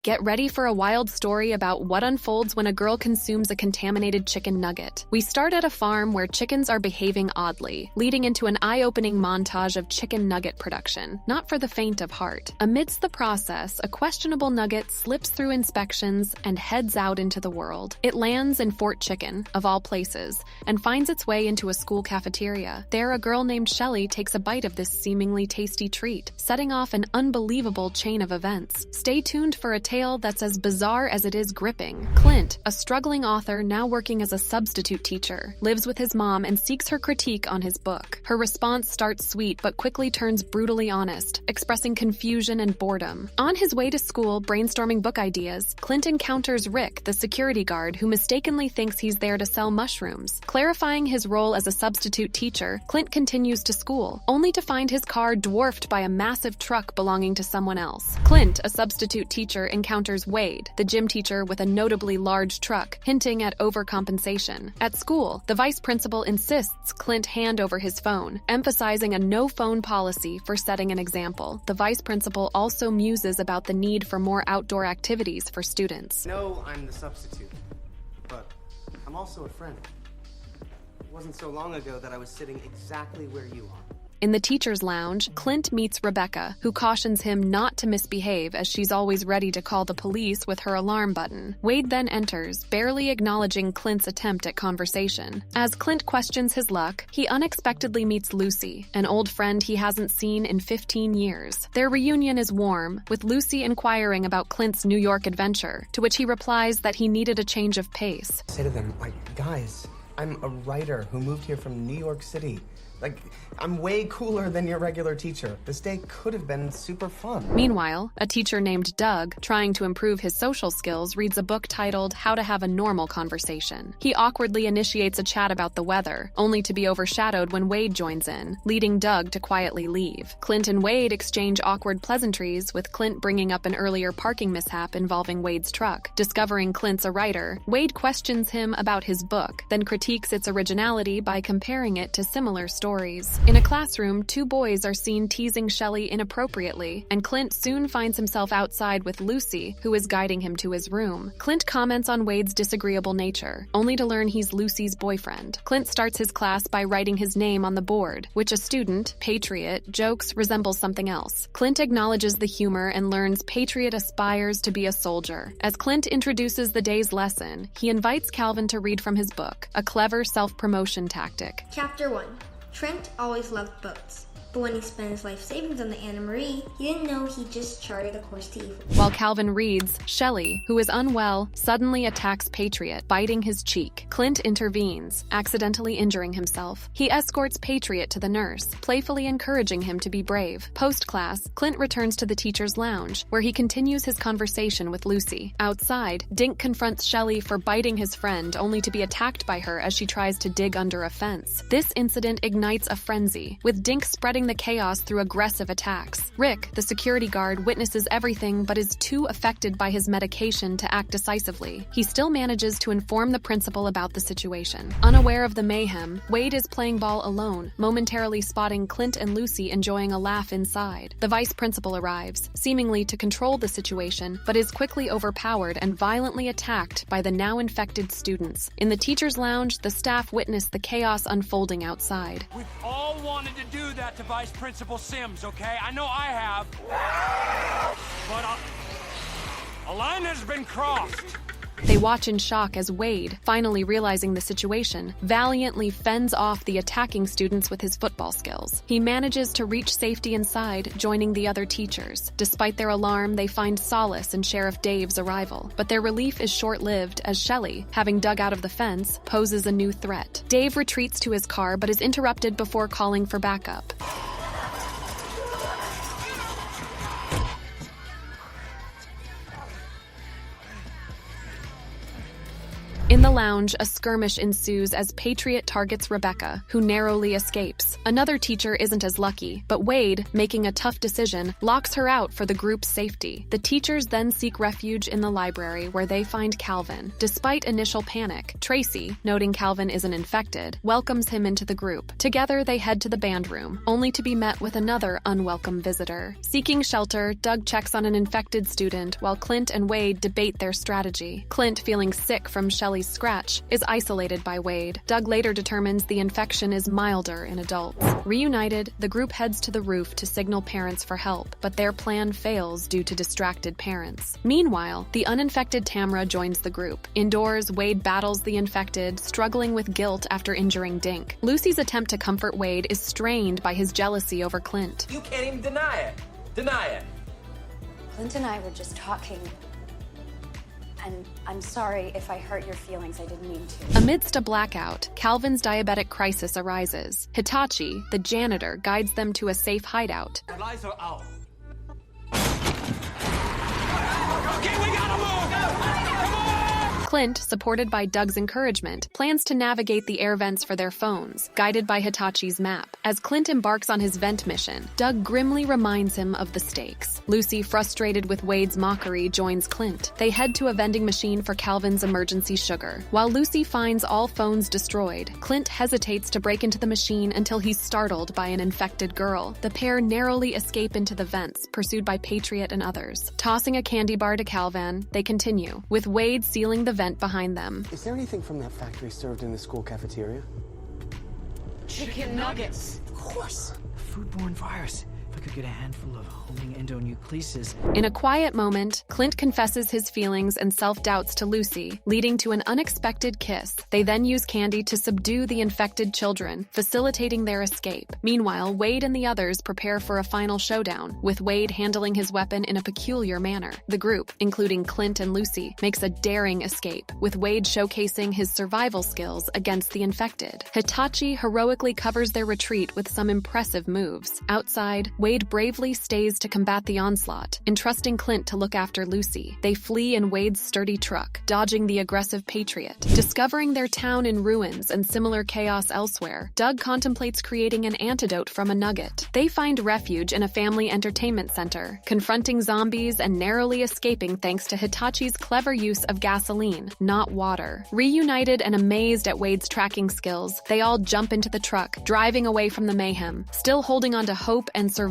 Get ready for a wild story about what unfolds when a girl consumes a contaminated chicken nugget. We start at a farm where chickens are behaving oddly, leading into an eye-opening montage of chicken nugget production, not for the faint of heart. Amidst the process, a questionable nugget slips through inspections and heads out into the world. It lands in Fort Chicken, of all places, and finds its way into a school cafeteria. There, a girl named Shelley takes a bite of this seemingly tasty treat, setting off an unbelievable chain of events. Stay tuned for a tale that's as bizarre as it is gripping. Clint, a struggling author now working as a substitute teacher, lives with his mom and seeks her critique on his book. Her response starts sweet but quickly turns brutally honest, expressing confusion and boredom. On his way to school, brainstorming book ideas, Clint encounters Rick, the security guard, who mistakenly thinks he's there to sell mushrooms. Clarifying his role as a substitute teacher, Clint continues to school, only to find his car dwarfed by a massive truck belonging to someone else. Clint, a substitute teacher, encounters Wade, the gym teacher with a notably large truck, hinting at overcompensation. At school, the vice principal insists Clint hand over his phone, emphasizing a no-phone policy for setting an example. The vice principal also muses about the need for more outdoor activities for students. No, I'm the substitute, but I'm also a friend. It wasn't so long ago that I was sitting exactly where you are. In the teacher's lounge, Clint meets Rebecca, who cautions him not to misbehave as she's always ready to call the police with her alarm button. Wade then enters, barely acknowledging Clint's attempt at conversation. As Clint questions his luck, he unexpectedly meets Lucy, an old friend he hasn't seen in 15 years. Their reunion is warm, with Lucy inquiring about Clint's New York adventure, to which he replies that he needed a change of pace. Say to them, guys, I'm a writer who moved here from New York City. I'm way cooler than your regular teacher. This day could have been super fun. Meanwhile, a teacher named Doug, trying to improve his social skills, reads a book titled How to Have a Normal Conversation. He awkwardly initiates a chat about the weather, only to be overshadowed when Wade joins in, leading Doug to quietly leave. Clint and Wade exchange awkward pleasantries, with Clint bringing up an earlier parking mishap involving Wade's truck. Discovering Clint's a writer, Wade questions him about his book, then critiques its originality by comparing it to similar stories. In a classroom, two boys are seen teasing Shelley inappropriately, and Clint soon finds himself outside with Lucy, who is guiding him to his room. Clint comments on Wade's disagreeable nature, only to learn he's Lucy's boyfriend. Clint starts his class by writing his name on the board, which a student, Patriot, jokes resembles something else. Clint acknowledges the humor and learns Patriot aspires to be a soldier. As Clint introduces the day's lesson, he invites Calvin to read from his book, a clever self-promotion tactic. Chapter 1. Trent always loved boats, but when he spent his life savings on the Anna Marie, he didn't know he just charted a course to evil. While Calvin reads, Shelley, who is unwell, suddenly attacks Patriot, biting his cheek. Clint intervenes, accidentally injuring himself. He escorts Patriot to the nurse, playfully encouraging him to be brave. Post-class, Clint returns to the teacher's lounge, where he continues his conversation with Lucy. Outside, Dink confronts Shelley for biting his friend, only to be attacked by her as she tries to dig under a fence. This incident ignites a frenzy, with Dink spreading the chaos through aggressive attacks. Rick, the security guard, witnesses everything but is too affected by his medication to act decisively. He still manages to inform the principal about the situation. Unaware of the mayhem, Wade is playing ball alone, momentarily spotting Clint and Lucy enjoying a laugh inside. The vice principal arrives, seemingly to control the situation, but is quickly overpowered and violently attacked by the now infected students. In the teacher's lounge, the staff witness the chaos unfolding outside. We've all wanted to do that to Vice Principal Sims, okay? I know I have. But a line has been crossed. They watch in shock as Wade, finally realizing the situation, valiantly fends off the attacking students with his football skills. He manages to reach safety inside, joining the other teachers. Despite their alarm, they find solace in Sheriff Dave's arrival. But their relief is short-lived as Shelley, having dug out of the fence, poses a new threat. Dave retreats to his car but is interrupted before calling for backup. In In the lounge, a skirmish ensues as Patriot targets Rebecca, who narrowly escapes. Another teacher isn't as lucky, but Wade, making a tough decision, locks her out for the group's safety. The teachers then seek refuge in the library where they find Calvin. Despite initial panic, Tracy, noting Calvin isn't infected, welcomes him into the group. Together, they head to the band room, only to be met with another unwelcome visitor. Seeking shelter, Doug checks on an infected student while Clint and Wade debate their strategy. Clint, feeling sick from Shelley's scratch, is isolated by Wade. Doug later determines the infection is milder in adults. Reunited, the group heads to the roof to signal parents for help, but their plan fails due to distracted parents. Meanwhile, the uninfected Tamra joins the group. Indoors, Wade battles the infected, struggling with guilt after injuring Dink. Lucy's attempt to comfort Wade is strained by his jealousy over Clint. You can't even deny it. Deny it. Clint and I were just talking, and I'm sorry if I hurt your feelings. I didn't mean to. Amidst a blackout, Calvin's diabetic crisis arises. Hitachi, the janitor, guides them to a safe hideout. Our lights are out. Okay, we gotta move! Come on! Clint, supported by Doug's encouragement, plans to navigate the air vents for their phones, guided by Hitachi's map. As Clint embarks on his vent mission, Doug grimly reminds him of the stakes. Lucy, frustrated with Wade's mockery, joins Clint. They head to a vending machine for Calvin's emergency sugar. While Lucy finds all phones destroyed, Clint hesitates to break into the machine until he's startled by an infected girl. The pair narrowly escape into the vents, pursued by Patriot and others. Tossing a candy bar to Calvin, they continue, with Wade sealing the vent behind them. Is there anything from that factory served in the school cafeteria? Chicken nuggets. Of course. Foodborne virus. If I could get a handful of homing endonucleases. In a quiet moment, Clint confesses his feelings and self-doubts to Lucy, leading to an unexpected kiss. They then use candy to subdue the infected children, facilitating their escape. Meanwhile, Wade and the others prepare for a final showdown, with Wade handling his weapon in a peculiar manner. The group, including Clint and Lucy, makes a daring escape, with Wade showcasing his survival skills against the infected. Hitachi heroically covers their retreat with some impressive moves. Outside, Wade bravely stays to combat the onslaught, entrusting Clint to look after Lucy. They flee in Wade's sturdy truck, dodging the aggressive Patriot. Discovering their town in ruins and similar chaos elsewhere, Doug contemplates creating an antidote from a nugget. They find refuge in a family entertainment center, confronting zombies and narrowly escaping thanks to Hitachi's clever use of gasoline, not water. Reunited and amazed at Wade's tracking skills, they all jump into the truck, driving away from the mayhem, still holding on to hope and survival.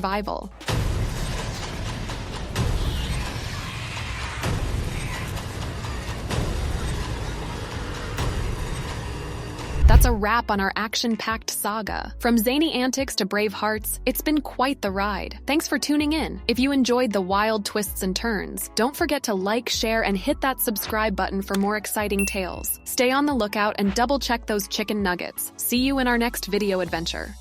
That's a wrap on our action-packed saga. From zany antics to brave hearts, it's been quite the ride. Thanks for tuning in. If you enjoyed the wild twists and turns, don't forget to like, share, and hit that subscribe button for more exciting tales. Stay on the lookout and double-check those chicken nuggets. See you in our next video adventure.